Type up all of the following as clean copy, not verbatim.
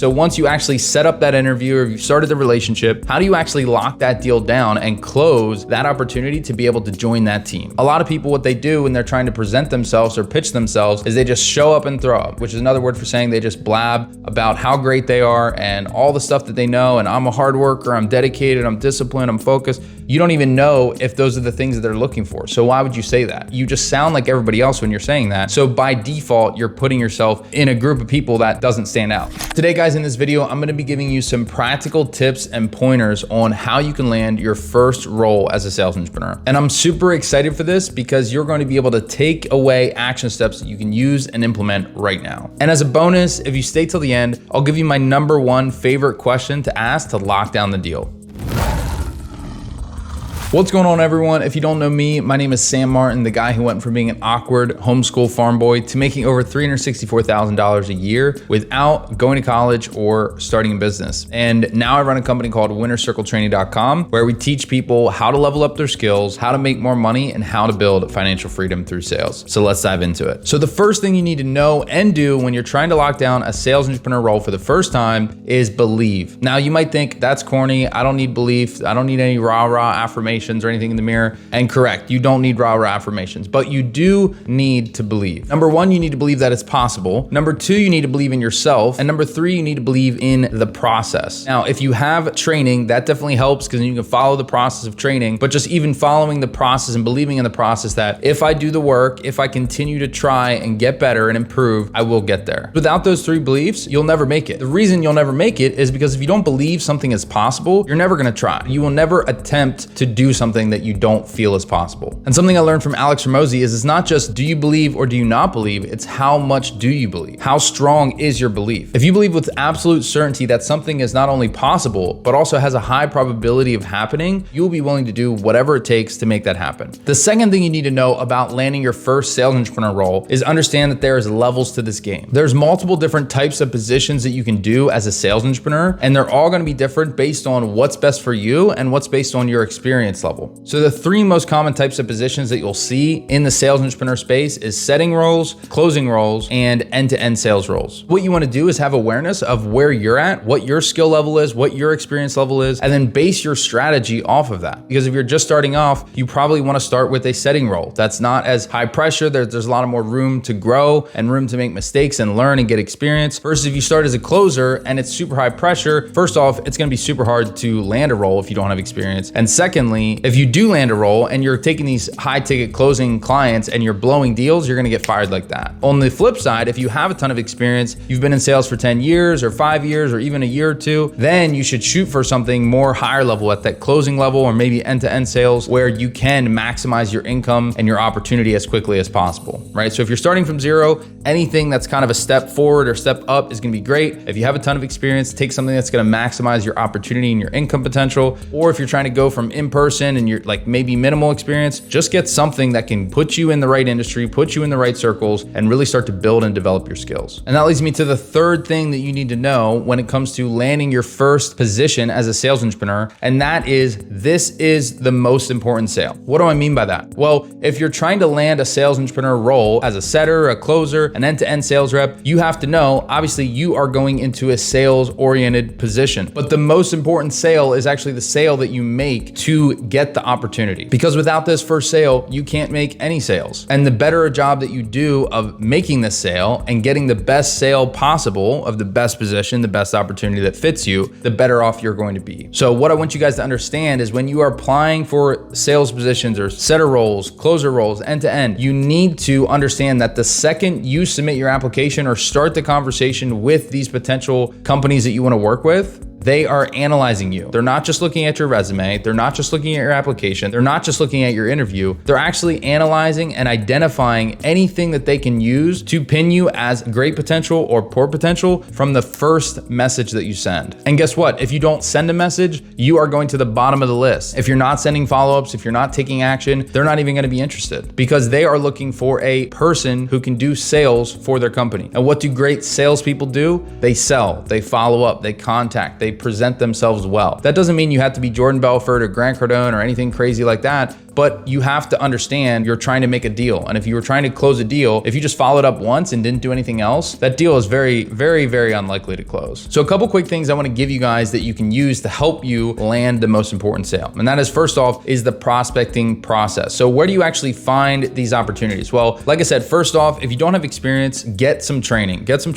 So once you actually set up that interview or you've started the relationship, how do you actually lock that deal down and close that opportunity to be able to join that team? A lot of people, what they do when they're trying to present themselves or pitch themselves is they just show up and throw up, which is another word for saying they just blab about how great they are and all the stuff that they know. And I'm a hard worker, I'm dedicated, I'm disciplined, I'm focused. You don't even know if those are the things that they're looking for. So why would you say that? You just sound like everybody else when you're saying that. So by default, you're putting yourself in a group of people that doesn't stand out. Today, guys, in this video, I'm gonna be giving you some practical tips and pointers on how you can land your first role as a sales entrepreneur. And I'm super excited for this because you're going to be able to take away action steps that you can use and implement right now. And as a bonus, if you stay till the end, I'll give you my #1 favorite question to ask to lock down the deal. What's going on, everyone? If you don't know me, my name is Sam Martin, the guy who went from being an awkward homeschool farm boy to making over $364,000 a year without going to college or starting a business. And now I run a company called winnerscircletraining.com, where we teach people how to level up their skills, how to make more money, and how to build financial freedom through sales. So let's dive into it. So the first thing you need to know and do when you're trying to lock down a sales entrepreneur role for the first time is believe. Now you might think that's corny. I don't need belief. I don't need any rah-rah affirmation or anything in the mirror. And correct, you don't need rah-rah affirmations, but you do need to believe. #1, you need to believe that it's possible. #2, you need to believe in yourself. And #3, you need to believe in the process. Now, if you have training, that definitely helps because you can follow the process of training, but just even following the process and believing in the process that if I do the work, if I continue to try and get better and improve, I will get there. Without those 3 beliefs, you'll never make it. The reason you'll never make it is because if you don't believe something is possible, you're never gonna try. You will never attempt to do something that you don't feel is possible. And something I learned from Alex Ramosi is it's not just do you believe or do you not believe, it's how much do you believe? How strong is your belief? If you believe with absolute certainty that something is not only possible, but also has a high probability of happening, you'll be willing to do whatever it takes to make that happen. The second thing you need to know about landing your first sales entrepreneur role is understand that there is levels to this game. There's multiple different types of positions that you can do as a sales entrepreneur, and they're all gonna be different based on what's best for you and what's based on your experience level. So the 3 most common types of positions that you'll see in the sales entrepreneur space is setting roles, closing roles, and end-to-end sales roles. What you want to do is have awareness of where you're at, what your skill level is, what your experience level is, and then base your strategy off of that. Because if you're just starting off, you probably want to start with a setting role. That's not as high pressure. There's a lot of more room to grow and room to make mistakes and learn and get experience. Versus if you start as a closer and it's super high pressure, first off, it's going to be super hard to land a role if you don't have experience. And secondly, if you do land a role and you're taking these high ticket closing clients and you're blowing deals, you're gonna get fired like that. On the flip side, if you have a ton of experience, you've been in sales for 10 years or 5 years or even a year or 2, then you should shoot for something more higher level at that closing level or maybe end-to-end sales where you can maximize your income and your opportunity as quickly as possible, right? So if you're starting from zero, anything that's kind of a step forward or step up is gonna be great. If you have a ton of experience, take something that's gonna maximize your opportunity and your income potential. Or if you're trying to go from in-person and you're like maybe minimal experience, just get something that can put you in the right industry, put you in the right circles, and really start to build and develop your skills. And that leads me to the third thing that you need to know when it comes to landing your first position as a sales entrepreneur, and that is this is the most important sale. What do I mean by that? Well, if you're trying to land a sales entrepreneur role as a setter, a closer, an end-to-end sales rep, you have to know, obviously, you are going into a sales-oriented position. But the most important sale is actually the sale that you make to get the opportunity. Because without this first sale, you can't make any sales. And the better a job that you do of making this sale and getting the best sale possible of the best position, the best opportunity that fits you, the better off you're going to be. So what I want you guys to understand is when you are applying for sales positions or setter roles, closer roles, end to end, you need to understand that the second you submit your application or start the conversation with these potential companies that you want to work with, they are analyzing you. They're not just looking at your resume. They're not just looking at your application. They're not just looking at your interview. They're actually analyzing and identifying anything that they can use to pin you as great potential or poor potential from the first message that you send. And guess what? If you don't send a message, you are going to the bottom of the list. If you're not sending follow-ups, if you're not taking action, they're not even going to be interested because they are looking for a person who can do sales for their company. And what do great salespeople do? They sell, they follow up, they contact, they present themselves well. That doesn't mean you have to be Jordan Belfort or Grant Cardone or anything crazy like that, but you have to understand you're trying to make a deal. And if you were trying to close a deal, if you just followed up once and didn't do anything else, that deal is very, very, very unlikely to close. So a couple quick things I want to give you guys that you can use to help you land the most important sale. And that is, first off, is the prospecting process. So where do you actually find these opportunities? Well, like I said, first off, if you don't have experience, get some training, get some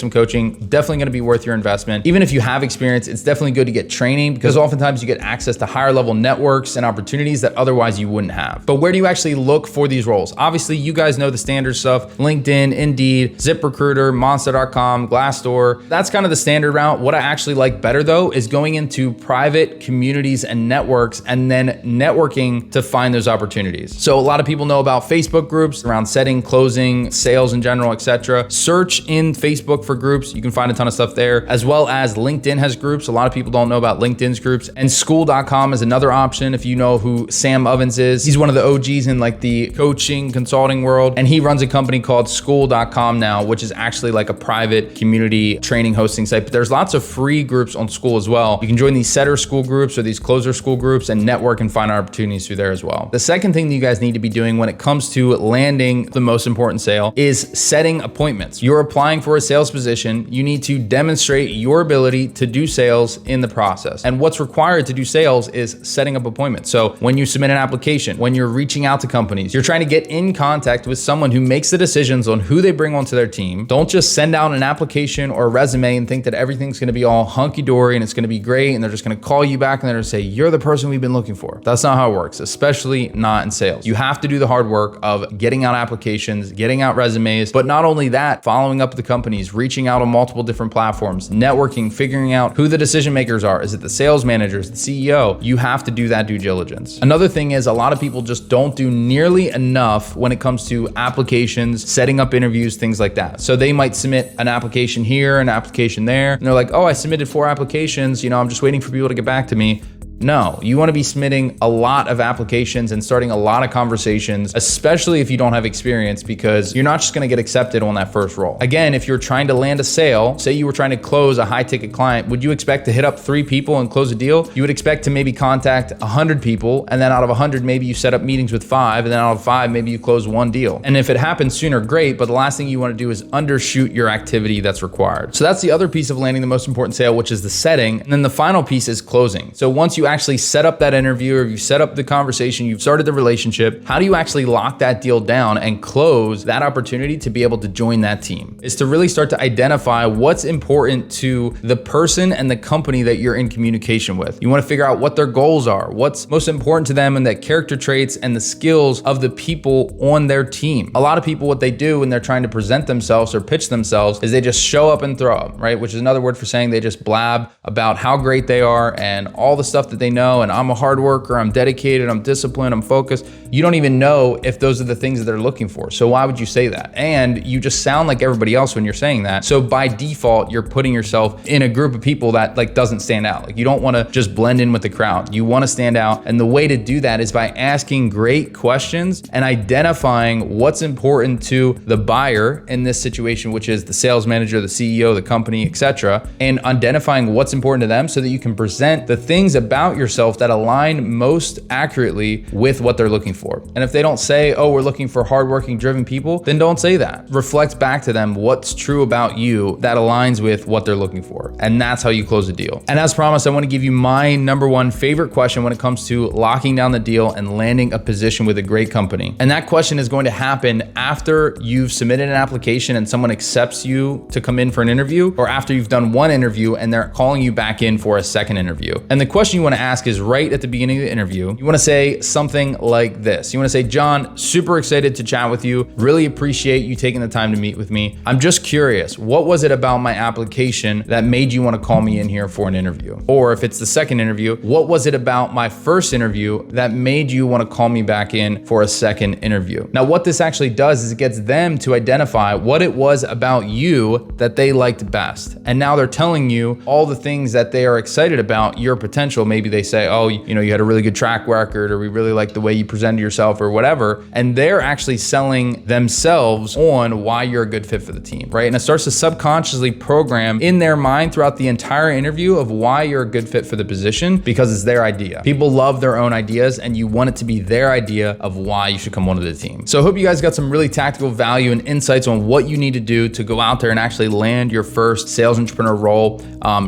coaching. Definitely going to be worth your investment. Even if you have experience, it's definitely good to get training, because oftentimes you get access to higher level networks and opportunities that otherwise you wouldn't have. But where do you actually look for these roles? Obviously, you guys know the standard stuff: LinkedIn, Indeed, ZipRecruiter, Monster.com, Glassdoor. That's kind of the standard route. What I actually like better though is going into private communities and networks and then networking to find those opportunities. So a lot of people know about Facebook groups around setting, closing, sales in general, etc. Search in Facebook for groups. You can find a ton of stuff there, as well as LinkedIn has groups. A lot of people don't know about LinkedIn's groups. And school.com is another option. If you know who Sam Ovens is, he's one of the OGs in like the coaching consulting world, and he runs a company called school.com now, which is actually like a private community training hosting site. But there's lots of free groups on School as well. You can join these setter school groups or these closer school groups and network and find opportunities through there as well. The second thing that you guys need to be doing when it comes to landing the most important sale is setting appointments. You're applying for a sales position. You need to demonstrate your ability to do sales in the process. And what's required to do sales is setting up appointments. So when you submit an application, when you're reaching out to companies, you're trying to get in contact with someone who makes the decisions on who they bring onto their team. Don't just send out an application or a resume and think that everything's going to be all hunky-dory and it's going to be great and they're just going to call you back and they're going to say, you're the person we've been looking for. That's not how it works, especially not in sales. You have to do the hard work of getting out applications, getting out resumes, but not only that, following up with the companies, reaching out on multiple different platforms, networking, figuring out who the decision makers are. Is it the sales managers, the CEO? You have to do that due diligence. Another thing is a lot of people just don't do nearly enough when it comes to applications, setting up interviews, things like that. So they might submit an application here, an application there, and they're like, oh, I submitted 4 applications, I'm just waiting for people to get back to me. No, you want to be submitting a lot of applications and starting a lot of conversations, especially if you don't have experience, because you're not just going to get accepted on that first role. Again, if you're trying to land a sale, say you were trying to close a high ticket client, would you expect to hit up 3 people and close a deal? You would expect to maybe contact 100 people, and then out of 100, maybe you set up meetings with 5, and then out of 5, maybe you close 1 deal. And if it happens sooner, great, but the last thing you want to do is undershoot your activity that's required. So that's the other piece of landing the most important sale, which is the setting. And then the final piece is closing. So once you actually set up that interview, or you set up the conversation, you've started the relationship, how do you actually lock that deal down and close that opportunity to be able to join that team? Is to really start to identify what's important to the person and the company that you're in communication with. You want to figure out what their goals are, what's most important to them, and the character traits and the skills of the people on their team. A lot of people, what they do when they're trying to present themselves or pitch themselves is they just show up and throw up, right? Which is another word for saying they just blab about how great they are and all the stuff that they know, and I'm a hard worker, I'm dedicated, I'm disciplined, I'm focused. You don't even know if those are the things that they're looking for. So why would you say that? And you just sound like everybody else when you're saying that. So by default, you're putting yourself in a group of people that doesn't stand out. You don't want to just blend in with the crowd. You want to stand out. And the way to do that is by asking great questions and identifying what's important to the buyer in this situation, which is the sales manager, the CEO, the company, etc., and identifying what's important to them so that you can present the things about yourself that align most accurately with what they're looking for. And if they don't say, oh, we're looking for hardworking, driven people, then don't say that. Reflect back to them what's true about you that aligns with what they're looking for. And that's how you close a deal. And as promised, I want to give you my number 1 favorite question when it comes to locking down the deal and landing a position with a great company. And that question is going to happen after you've submitted an application and someone accepts you to come in for an interview, or after you've done 1 interview and they're calling you back in for a second interview. And the question you want to ask is right at the beginning of the interview. You want to say something like this. You want to say, John, super excited to chat with you. Really appreciate you taking the time to meet with me. I'm just curious, what was it about my application that made you want to call me in here for an interview? Or if it's the second interview, what was it about my first interview that made you want to call me back in for a second interview? Now, what this actually does is it gets them to identify what it was about you that they liked best. And now they're telling you all the things that they are excited about your potential maybe maybe they say, oh, you had a really good track record, or we really like the way you presented yourself or whatever. And they're actually selling themselves on why you're a good fit for the team, right? And it starts to subconsciously program in their mind throughout the entire interview of why you're a good fit for the position, because it's their idea. People love their own ideas, and you want it to be their idea of why you should come onto the team. So I hope you guys got some really tactical value and insights on what you need to do to go out there and actually land your first sales entrepreneur role.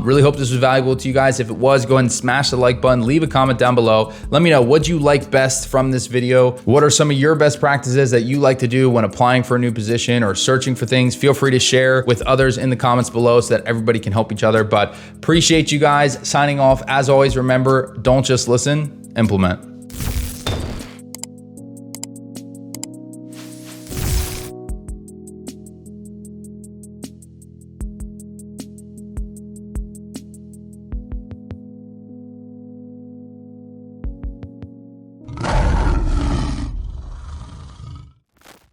Really hope this was valuable to you guys. If it was, go ahead and smash the like button, leave a comment down below. Let me know what you like best from this video. What are some of your best practices that you like to do when applying for a new position or searching for things? Feel free to share with others in the comments below so that everybody can help each other. But appreciate you guys. Signing off. As always, remember, don't just listen, implement.